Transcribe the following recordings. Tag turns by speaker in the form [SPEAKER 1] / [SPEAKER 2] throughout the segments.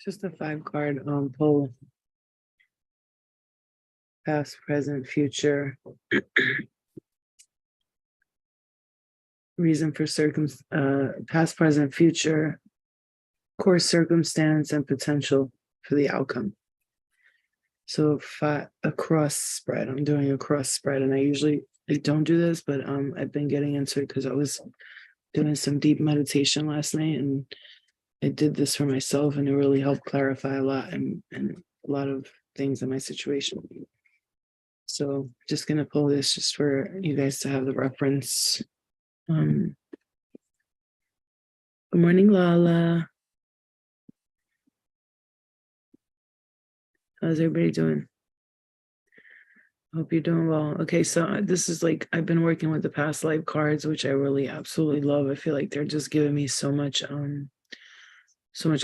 [SPEAKER 1] Just a 5 card pull. Past, present, future. Reason for past, present, future. Course, circumstance, and potential for the outcome. So a cross spread. I'm doing a cross spread, and I don't do this, but I've been getting into it because I was doing some deep meditation last night, and I did this for myself, and it really helped clarify a lot and a lot of things in my situation. So just gonna pull this just for you guys to have the reference. Good morning, Lala. How's everybody doing? Hope you're doing well. Okay, so this is like I've been working with the past life cards, which I really absolutely love. I feel like they're just giving me so much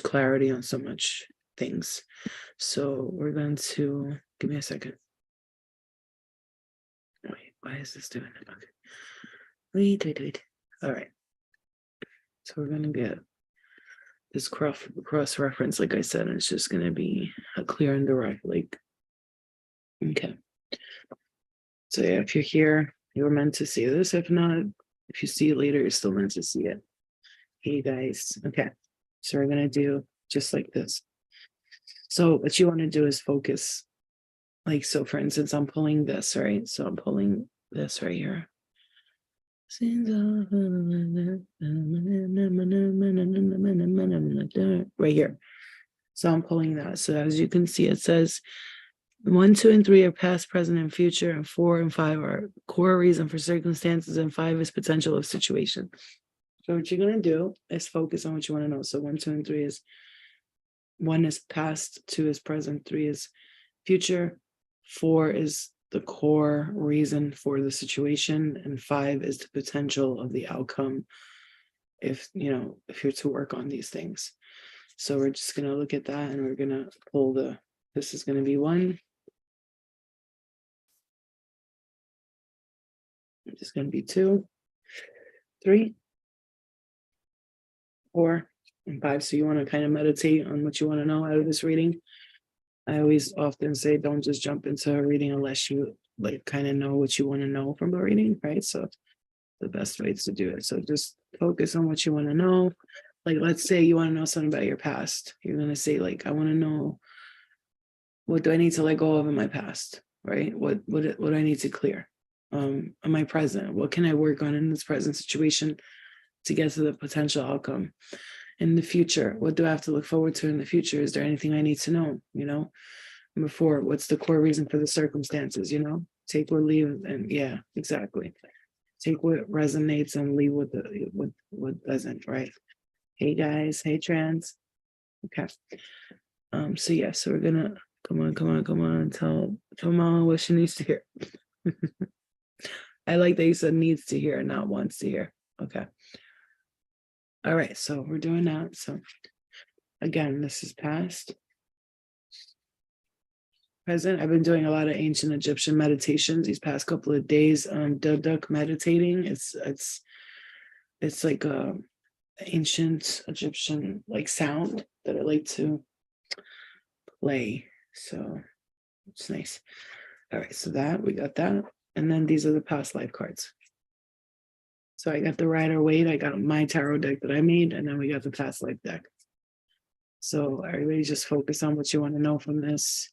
[SPEAKER 1] clarity on so much things. So we're going to give me a second. Wait, why is this doing it? Okay. Wait. All right. So we're gonna get this cross reference, like I said, and it's just gonna be a clear and direct, like, okay. So yeah, if you're here, you were meant to see this. If not, if you see it later, you're still meant to see it. Hey guys, okay. So we're gonna do just like this. So what you want to do is focus. Like, so for instance, I'm pulling this, right? So I'm pulling this right here. Right here. So I'm pulling that. So as you can see, it says 1, 2, and 3 are past, present, and future, and 4 and 5 are core reason for circumstances, and 5 is potential of situation. So what you're going to do is focus on what you want to know. So 1, 2, and 3 is 1 is past, 2 is present, 3 is future, 4 is the core reason for the situation, and 5 is the potential of the outcome if you're to work on these things. So we're just going to look at that, and we're going to pull this is going to be 1. It's going to be 2, 3, 4, and 5. So you want to kind of meditate on what you want to know out of this reading. I always often say, don't just jump into a reading unless you like kind of know what you want to know from the reading, right? So the best way is to do it. So just focus on what you want to know. Like, let's say you want to know something about your past. You're going to say, like, I want to know, what do I need to let go of in my past, right? What do I need to clear? In my present, what can I work on in this present situation to get to the potential outcome? In the future, what do I have to look forward to in the future? Is there anything I need to know? Before, what's the core reason for the circumstances? Take or leave, and yeah, exactly. Take what resonates and leave what doesn't, right? Hey guys, hey trans. Okay. So yeah, so we're gonna come on, tell Mama what she needs to hear. I like that you said needs to hear, not wants to hear. Okay. All right, so we're doing that. So again, this is past, present. I've been doing a lot of ancient Egyptian meditations these past couple of days. Duduk meditating. It's like a ancient Egyptian like sound that I like to play. So it's nice. All right, so we got that. And then these are the past life cards. So I got the Rider-Waite, I got my tarot deck that I made, and then we got the past life deck. So everybody just focus on what you want to know from this.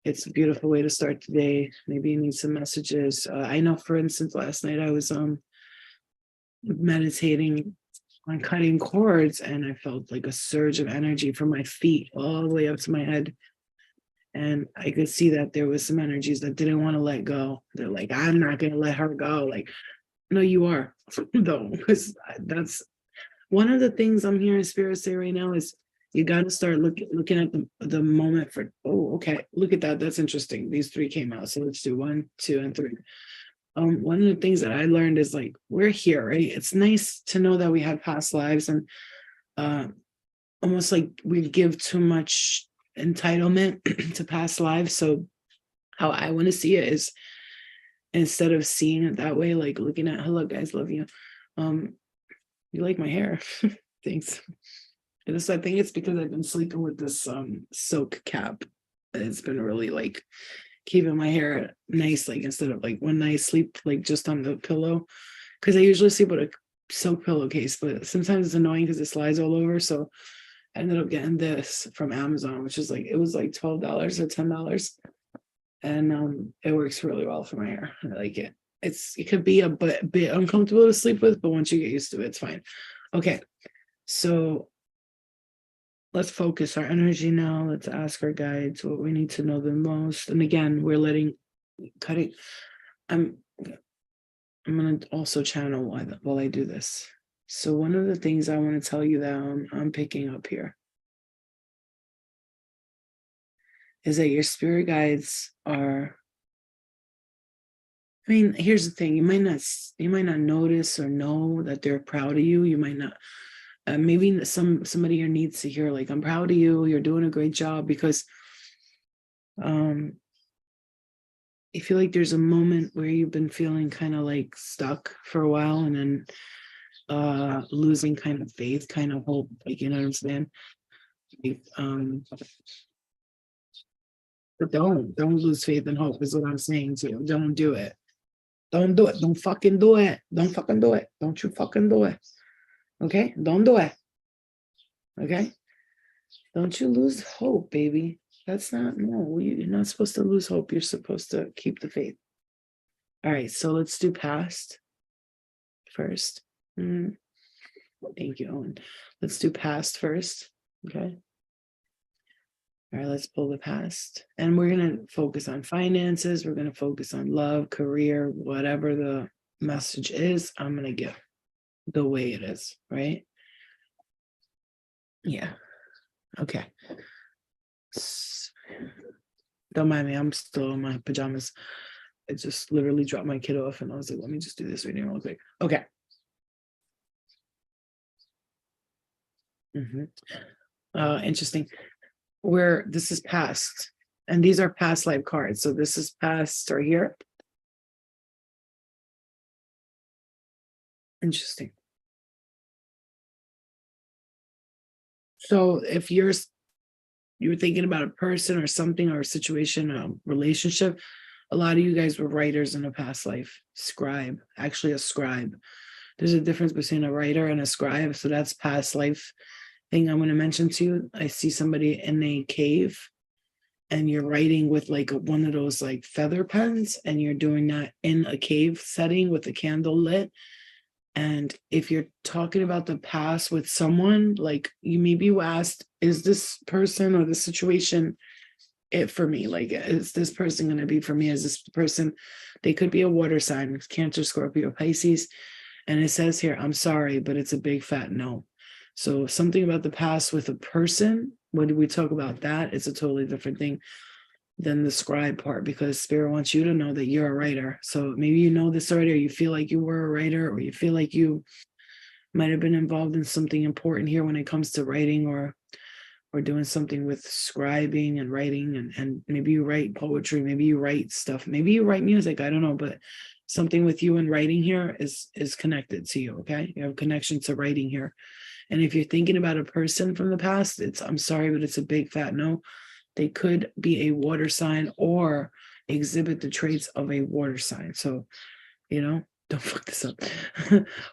[SPEAKER 1] It's a beautiful way to start the day. Maybe you need some messages. I know, for instance, last night I was meditating on cutting cords, and I felt like a surge of energy from my feet all the way up to my head. And I could see that there was some energies that didn't want to let go. They're like, I'm not going to let her go. Like, no, you are, though, because that's one of the things I'm hearing Spirit say right now is you got to start looking at the moment for, oh, okay, look at that. That's interesting. These 3 came out. So let's do 1, 2, and 3. One of the things that I learned is like, we're here, right? It's nice to know that we had past lives, and almost like we give too much entitlement to past lives. So how I want to see it is instead of seeing it that way, like looking at, hello guys, love you. You like my hair. Thanks. I think it's because I've been sleeping with this silk cap. It's been really like keeping my hair nice, like instead of like when I sleep like just on the pillow, because I usually sleep with a silk pillowcase, but sometimes it's annoying because it slides all over. So I ended up getting this from Amazon, which is like, it was like $12 or $10. And it works really well for my hair. I like it. It could be a bit uncomfortable to sleep with, but once you get used to it, it's fine. Okay, so let's focus our energy now. Let's ask our guides what we need to know the most. And again, we're cutting. I'm gonna also channel while I do this. So one of the things I want to tell you that I'm picking up here is that your spirit guides are, I mean, here's the thing, you might not notice or know that they're proud of you. You might not, maybe somebody here needs to hear, like, I'm proud of you, you're doing a great job, because I feel like there's a moment where you've been feeling kind of like stuck for a while, and then losing kind of faith, kind of hope, like, you know what I'm saying? Like, but don't lose faith and hope is what I'm saying to you. Don't do it. Don't do it. Don't fucking do it. Don't fucking do it. Don't you fucking do it. Okay? Don't do it. Okay? Don't you lose hope, baby. That's not, no, you're not supposed to lose hope. You're supposed to keep the faith. All right, so let's do past first. Thank you, Owen. Let's do past first. Okay. All right, let's pull the past. And we're going to focus on finances. We're going to focus on love, career, whatever the message is, I'm going to give the way it is, right? Yeah. Okay. Don't mind me. I'm still in my pajamas. I just literally dropped my kid off and I was like, let me just do this reading real quick. Okay. Interesting. Where this is past, and these are past life cards. So this is past right here. Interesting. So if you're thinking about a person or something or a situation, a relationship, a lot of you guys were writers in a past life. Scribe, actually a scribe. There's a difference between a writer and a scribe. So that's past life thing I'm going to mention to you. I see somebody in a cave and you're writing with like one of those like feather pens, and you're doing that in a cave setting with a candle lit. And if you're talking about the past with someone, like you maybe asked, is this person or the situation it for me? Like, is this person going to be for me? Is this person? They could be a water sign, Cancer, Scorpio, Pisces. And it says here, I'm sorry, but it's a big fat no. So something about the past with a person, when we talk about that, it's a totally different thing than the scribe part, because spirit wants you to know that you're a writer. So maybe you know this already, or you feel like you were a writer, or you feel like you might have been involved in something important here when it comes to writing, or doing something with scribing and writing, and maybe you write poetry, maybe you write stuff, maybe you write music, I don't know, but something with you and writing here is connected to you. Okay, you have a connection to writing here. And if you're thinking about a person from the past, it's, I'm sorry, but it's a big fat no. They could be a water sign or exhibit the traits of a water sign. So, you know, don't fuck this up.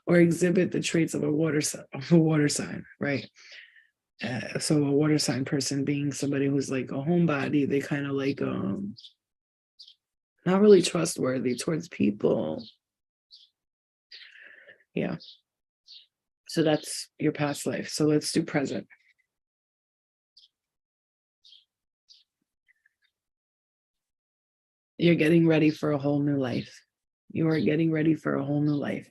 [SPEAKER 1] Or exhibit the traits of a water sign, right? So a water sign person being somebody who's like a homebody, they kind of like not really trustworthy towards people. Yeah. So that's your past life. So let's do present. You're getting ready for a whole new life. You are getting ready for a whole new life.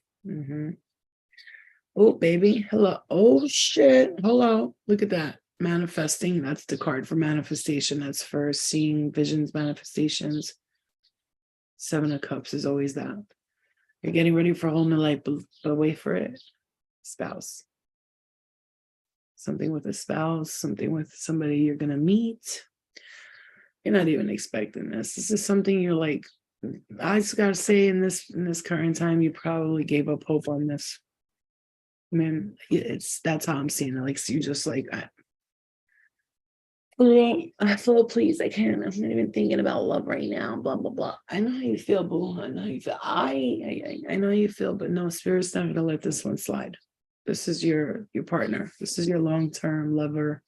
[SPEAKER 1] Oh, baby. Hello. Oh, shit. Hello. Look at that. Manifesting. That's the card for manifestation. That's for seeing visions, manifestations. 7 of Cups is always that. You're getting ready for a whole new life, but wait for it. Spouse. Something with a spouse, something with somebody you're going to meet. You're not even expecting this. This is something you're like I just gotta say, in this current time, you probably gave up hope on this. I mean, that's how I'm seeing it. Like, so you just like, Flo, please, I can't. I'm not even thinking about love right now. Blah blah blah. I know how you feel, boo. I know how you feel. I know how you feel, but no, spirit's not gonna let this one slide. This is your partner. This is your long-term lover,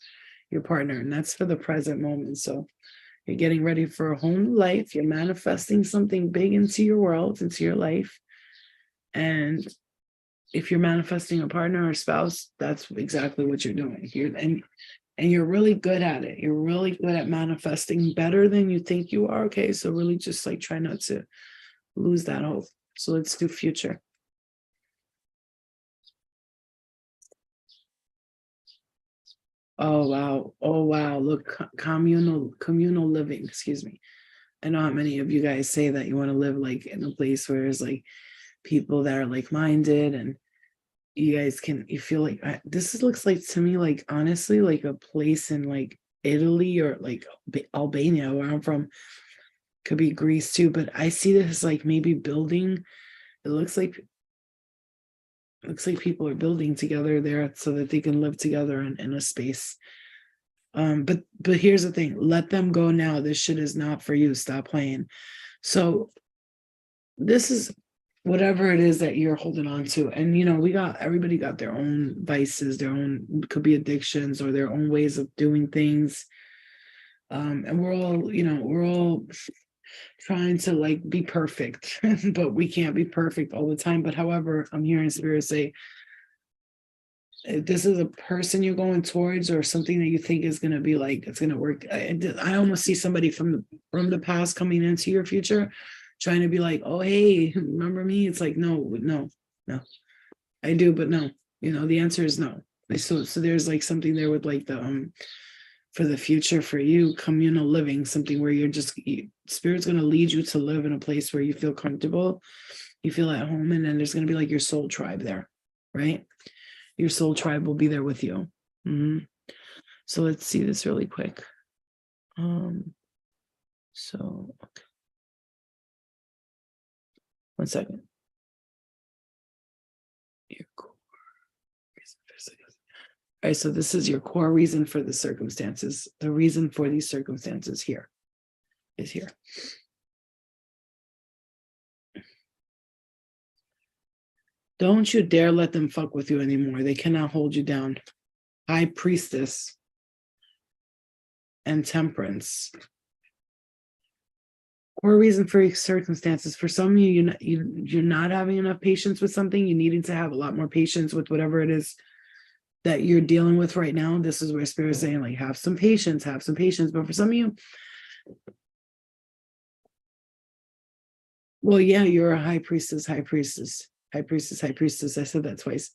[SPEAKER 1] your partner, and that's for the present moment. So you're getting ready for a whole new life. You're manifesting something big into your world, into your life, and if you're manifesting a partner or spouse, that's exactly what you're doing. And you're really good at it. You're really good at manifesting better than you think you are. Okay. So really just like try not to lose that hope. So let's do future. Oh wow. Oh wow. Look, communal living. Excuse me. I know how many of you guys say that you want to live like in a place where there's like people that are like-minded, and you feel like looks like to me like honestly like a place in like Italy or like Albania, where I'm from. Could be Greece too, but I see this as like maybe building. It looks like people are building together there so that they can live together in a space. But here's the thing: let them go now. This shit is not for you. Stop playing. So this is whatever it is that you're holding on to. And everybody got their own vices, their own could be addictions or their own ways of doing things. And we're all trying to like be perfect, but we can't be perfect all the time. But however, I'm hearing spirit say, if this is a person you're going towards or something that you think is going to be like it's going to work. I almost see somebody from the past coming into your future trying to be like, oh hey, remember me? It's like no, I do, but no. The answer is no. So there's like something there with like the for the future for you, communal living, something where spirit's going to lead you to live in a place where you feel comfortable, you feel at home, and then there's going to be like your soul tribe there, right? Your soul tribe will be there with you. So let's see this really quick. So okay. 1 second. Your core reason for all right, so this is your core reason for the circumstances. The reason for these circumstances here is here. Don't you dare let them fuck with you anymore. They cannot hold you down. High Priestess and Temperance. Core reason for circumstances. For some of you, you're not having enough patience with something. You needed to have a lot more patience with whatever it is that you're dealing with right now. This is where Spirit is saying, like, have some patience. But for some of you, well, yeah, you're a high priestess. I said that twice.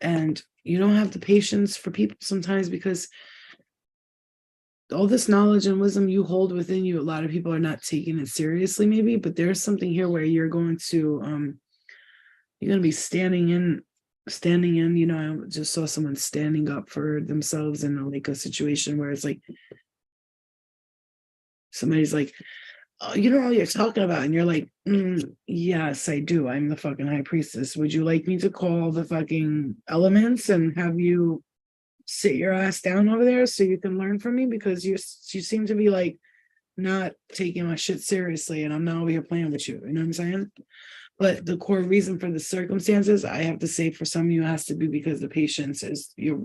[SPEAKER 1] And you don't have the patience for people sometimes because all this knowledge and wisdom you hold within you, a lot of people are not taking it seriously, maybe, but there's something here where you're going to be standing in, I just saw someone standing up for themselves in like a situation where it's like somebody's like, oh, you know what you're talking about, and you're like, yes, I do. I'm the fucking high priestess. Would you like me to call the fucking elements and have you sit your ass down over there so you can learn from me? Because you seem to be like not taking my shit seriously, and I'm not over here playing with you. You know what I'm saying? But the core reason for the circumstances, I have to say, for some of you, has to be because the patience is your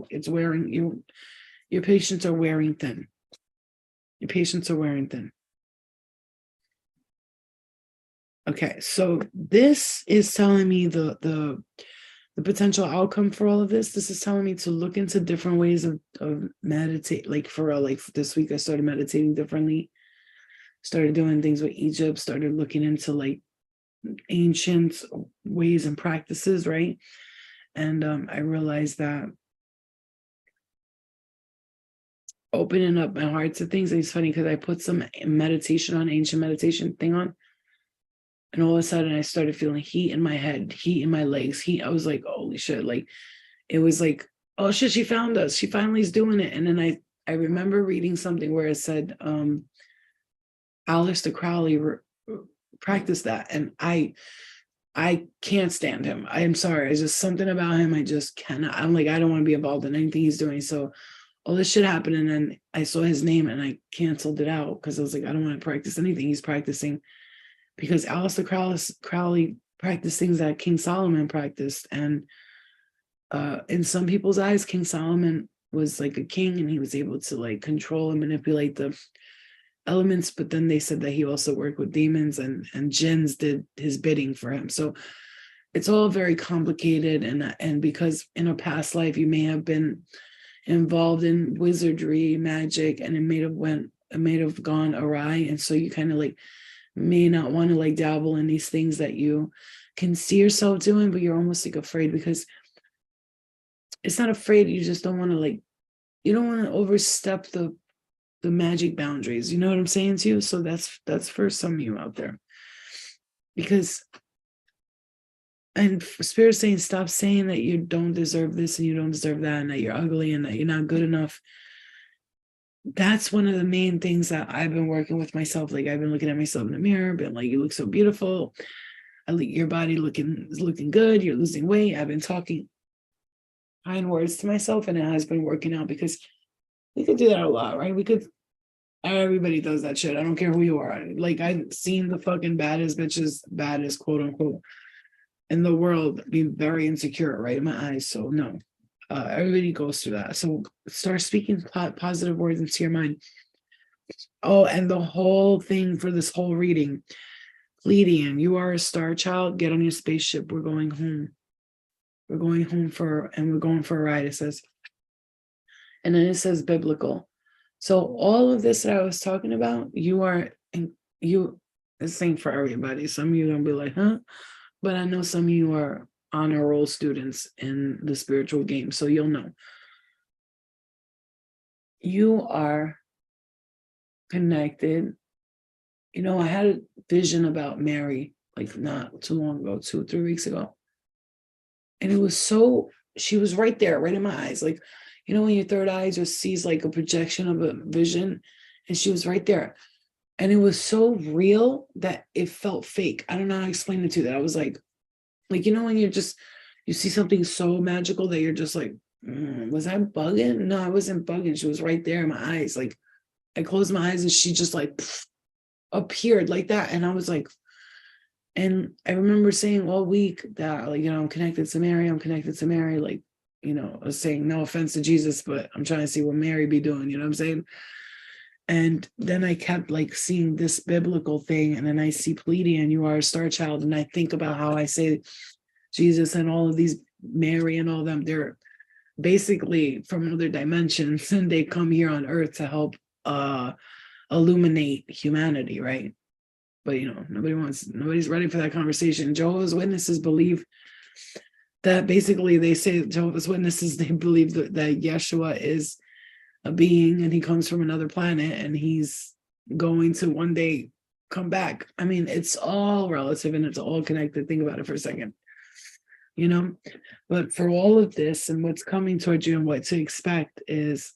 [SPEAKER 1] patience are wearing thin. Your patience are wearing thin. Okay, so this is telling me the potential outcome for all of this. This is telling me to look into different ways of meditate. Like this week, I started meditating differently. Started doing things with Egypt. Started looking into like ancient ways and practices, right? And I realized that opening up my heart to things. And it's funny because I put some meditation on, ancient meditation thing on. And all of a sudden I started feeling heat in my head, heat in my legs, heat. I was like, holy shit. Like, it was like, oh shit, she found us. She finally is doing it. And then I remember reading something where it said, Aleister Crowley practiced that, and I can't stand him. I am sorry. It's just something about him. I just cannot. I'm like, I don't want to be involved in anything he's doing. So all this shit happened, and then I saw his name and I canceled it out because I was like, I don't want to practice anything he's practicing, because Aleister Crowley practiced things that King Solomon practiced. And in some people's eyes, King Solomon was like a king and he was able to like control and manipulate the elements, but then they said that he also worked with demons, and jinns did his bidding for him. So it's all very complicated, and because in a past life you may have been involved in wizardry, magic, and it may have gone awry, and so you kind of like may not want to like dabble in these things that you can see yourself doing, but you're almost like afraid, because it's not afraid, you just don't want to like, you don't want to overstep the magic boundaries. You know what I'm saying to you? So that's for some of you out there. Because, and Spirit saying, stop saying that you don't deserve this and you don't deserve that, and that you're ugly and that you're not good enough. That's one of the main things that I've been working with myself. Like, I've been looking at myself in the mirror, been like, you look so beautiful. Your body is looking good. You're losing weight. I've been talking kind words to myself, and it has been working out, because we could do that a lot, right? Everybody does that shit. I don't care who you are. Like, I've seen the fucking baddest bitches, baddest, quote unquote, in the world be very insecure, right in my eyes. So no, everybody goes through that. So start speaking positive words into your mind. Oh, and the whole thing for this whole reading, Pleiadian, you are a star child. Get on your spaceship. We're going home. We're going home we're going for a ride, it says. And then it says biblical. So all of this that I was talking about, it's same for everybody. Some of you are gonna be like, huh? But I know some of you are honor roll students in the spiritual game, so you'll know. You are connected. You know, I had a vision about Mary, like not too long ago, 2 or 3 weeks ago. And it was she was right there, right in my eyes. Like, you know, when your third eye just sees like a projection of a vision, and she was right there. And it was so real that it felt fake. I don't know how to explain it to you. That I was like, you know, when you see something so magical that you're just like, was I bugging? No, I wasn't bugging. She was right there in my eyes. Like, I closed my eyes and she just like appeared like that. And I was like, and I remember saying all week that, like, you know, I'm connected to Mary, like, you know, I was saying no offense to Jesus, but I'm trying to see what Mary be doing, you know what I'm saying? And then I kept like seeing this biblical thing, and then I see Pleiadian, you are a star child, and I think about how I say Jesus and all of these, Mary and all of them, they're basically from other dimensions, and they come here on earth to help illuminate humanity, right? But you know, nobody's ready for that conversation. Jehovah's Witnesses believe that, basically they say, Jehovah's Witnesses, they believe that Yeshua is a being and he comes from another planet and he's going to one day come back. I mean, it's all relative and it's all connected. Think about it for a second, you know? But for all of this and what's coming towards you and what to expect is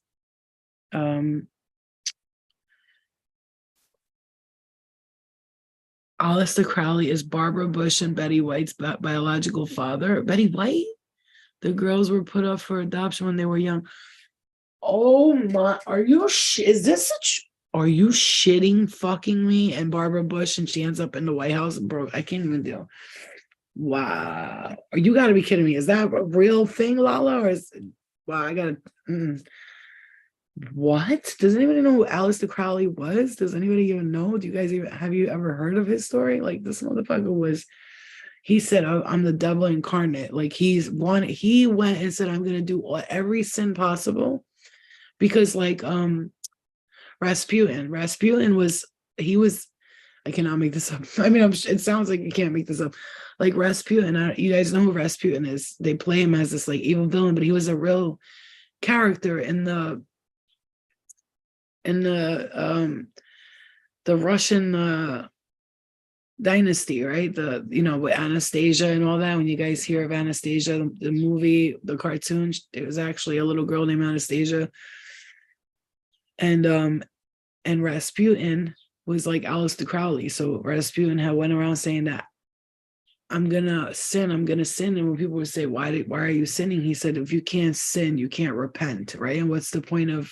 [SPEAKER 1] Aleister Crowley is Barbara Bush and Betty White's biological father. Betty White? The girls were put up for adoption when they were young. Oh my, are you shitting fucking me? And Barbara Bush, and she ends up in the White House? Bro, I can't even deal. Wow. You gotta be kidding me. Is that a real thing, Lala? Or wow, I gotta, what? Does anybody know who Aleister Crowley was? Does anybody even know? Do you guys have you ever heard of his story? Like, this motherfucker he said, oh, I'm the devil incarnate. Like, he went and said, I'm gonna do every sin possible. Because like Rasputin was, I cannot make this up. I mean, it sounds like you can't make this up. Like Rasputin, you guys know who Rasputin is. They play him as this like evil villain, but he was a real character in the Russian dynasty, right? With Anastasia and all that. When you guys hear of Anastasia, the movie, the cartoon, it was actually a little girl named Anastasia. And Rasputin was like Aleister Crowley. So Rasputin had went around saying that I'm gonna sin. And when people would say, why are you sinning? He said, if you can't sin, you can't repent, right? And what's the point of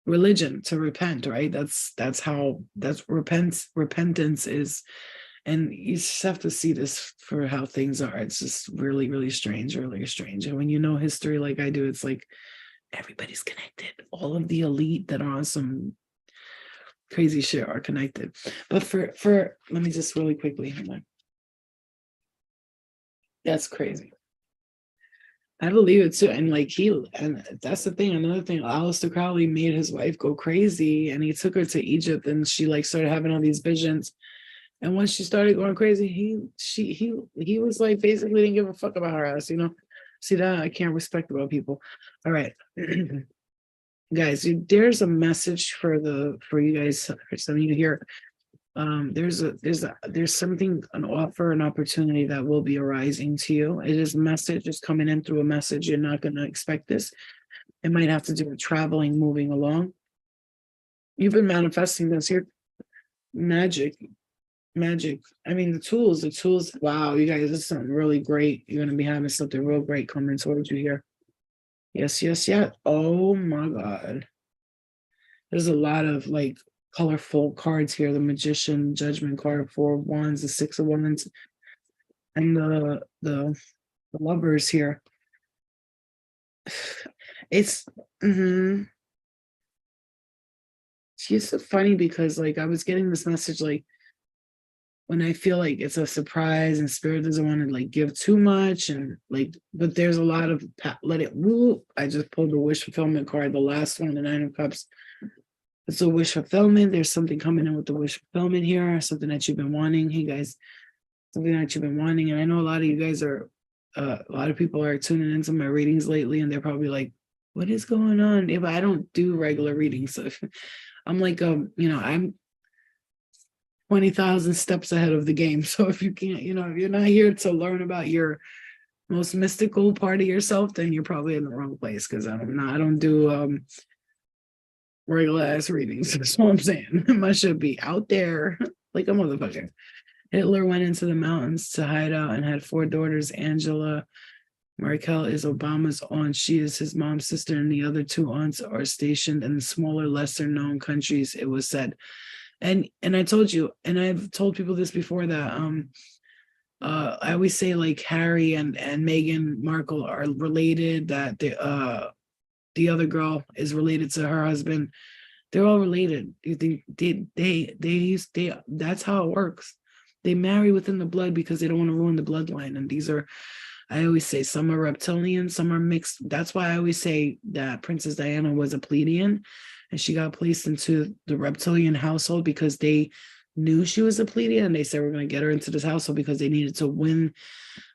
[SPEAKER 1] religion? To repent, right? That's repentance is. And you just have to see this for how things are. It's just really, really strange, really strange. And when you know history like I do, it's like everybody's connected. All of the elite that are on some crazy shit are connected. But for let me just really quickly, hold on. That's crazy. I believe it too. And that's the thing. Another thing, Aleister Crowley made his wife go crazy, and he took her to Egypt, and she like started having all these visions. And once she started going crazy, he was like basically didn't give a fuck about her ass, you know. See that I can't respect about people. All right. Guys, there's a message for you guys, for some of you here. There's something, an offer, an opportunity that will be arising to you. It is a message, it's coming in through a message. You're not going to expect this. It might have to do with traveling, moving along. You've been manifesting this here. Magic. I mean, the tools. Wow, you guys, this is something really great. You're going to be having something real great coming towards you here. Yes. Oh my God. There's a lot of like colorful cards here. The Magician, Judgment card, 4 of Wands, the 6 of Wands, and the Lovers here. It's It's so funny because like I was getting this message like when I feel like it's a surprise and spirit doesn't want to like give too much and like, but there's a lot of let it woo. I just pulled the wish fulfillment card, the last one, the 9 of Cups. It's a wish fulfillment. There's something coming in with the wish fulfillment here, something that you've been wanting. Hey guys, something that you've been wanting. And I know a lot of you guys are, a lot of people are tuning into my readings lately and they're probably like, what is going on? If I don't do regular readings, so I'm like, I'm 20,000 steps ahead of the game. So if you can't, if you're not here to learn about your most mystical part of yourself, then you're probably in the wrong place because I don't do regular ass readings. That's what I'm saying. I should be out there like a motherfucker. Hitler went into the mountains to hide out and had 4 daughters. Angela Merkel is Obama's aunt. She is his mom's sister, and the other 2 aunts are stationed in smaller, lesser known countries, it was said. And I told you, and I've told people this before, that I always say like Harry and Meghan Markle are related, that the other girl is related to her husband. They're all related. They that's how it works. They marry within the blood because they don't want to ruin the bloodline. And these are, I always say, some are reptilian, some are mixed. That's why I always say that Princess Diana was a Pleiadian and she got placed into the reptilian household because they knew she was a Pleiadian and they said, we're going to get her into this household because they needed to win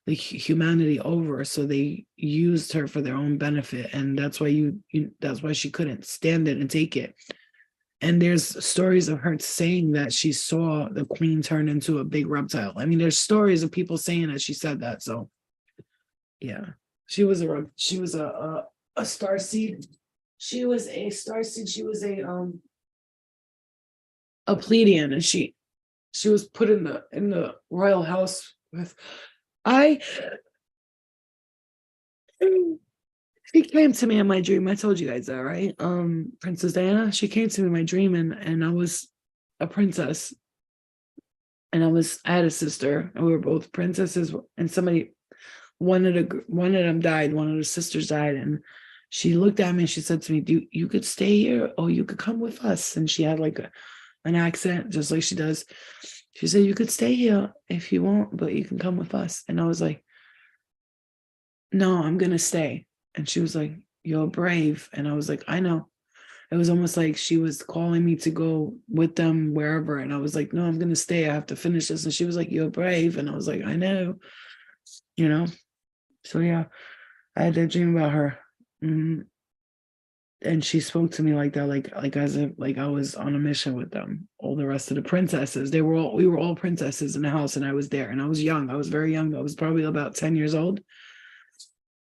[SPEAKER 1] the humanity over. So they used her for their own benefit. And that's why that's why she couldn't stand it and take it. And there's stories of her saying that she saw the queen turn into a big reptile. I mean, there's stories of people saying that she said that. So yeah, she was a star seed. She was a star seed. She was a Pleiadian, and she was put in the royal house with she came to me in my dream. I told you guys that, right? Princess Diana, she came to me in my dream and I was a princess. And I had a sister and we were both princesses, and one of them died, one of the sisters died, and she looked at me and she said to me, you could stay here or you could come with us. And she had like an accent just like she does. She said, you could stay here if you want, but you can come with us. And I was like, no, I'm gonna stay. And she was like, you're brave. And I was like, I know. It was almost like she was calling me to go with them wherever. And I was like, no, I'm going to stay. I have to finish this. And she was like, you're brave. And I was like, I know, So yeah, I had that dream about her. And she spoke to me like that, like as if like I was on a mission with them. All the rest of the princesses, we were all princesses in the house, and I was there, and I was young. I was very young. I was probably about 10 years old.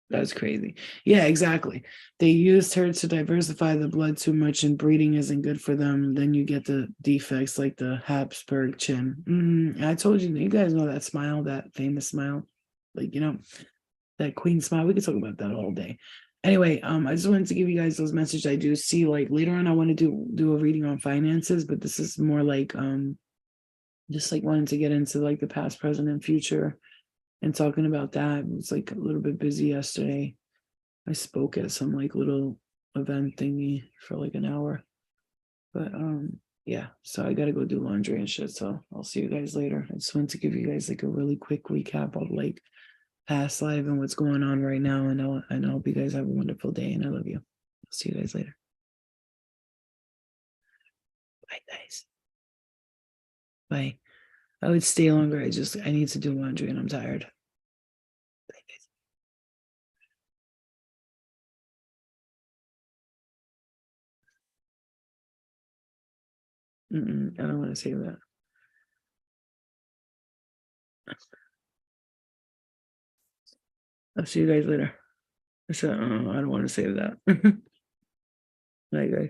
[SPEAKER 1] That's crazy. Yeah, exactly. They used her to diversify the blood too much, and breeding isn't good for them. Then you get the defects like the Habsburg chin. I told you, you guys know that smile, that famous smile, like that queen smile. We could talk about that all day. Anyway, I just wanted to give you guys those messages. I do see like later on, I want to do a reading on finances, but this is more like just like wanting to get into like the past, present, and future, and talking about that. It was like a little bit busy yesterday. I spoke at some like little event thingy for like an hour. But yeah, so I gotta go do laundry and shit. So I'll see you guys later. I just wanted to give you guys like a really quick recap of like past life and what's going on right now. And I hope you guys have a wonderful day, and I love you. I'll see you guys later. Bye guys. Bye. I would stay longer. I need to do laundry and I'm tired. Bye guys. I don't want to say that. I'll see you guys later. I don't want to say that. Bye guys.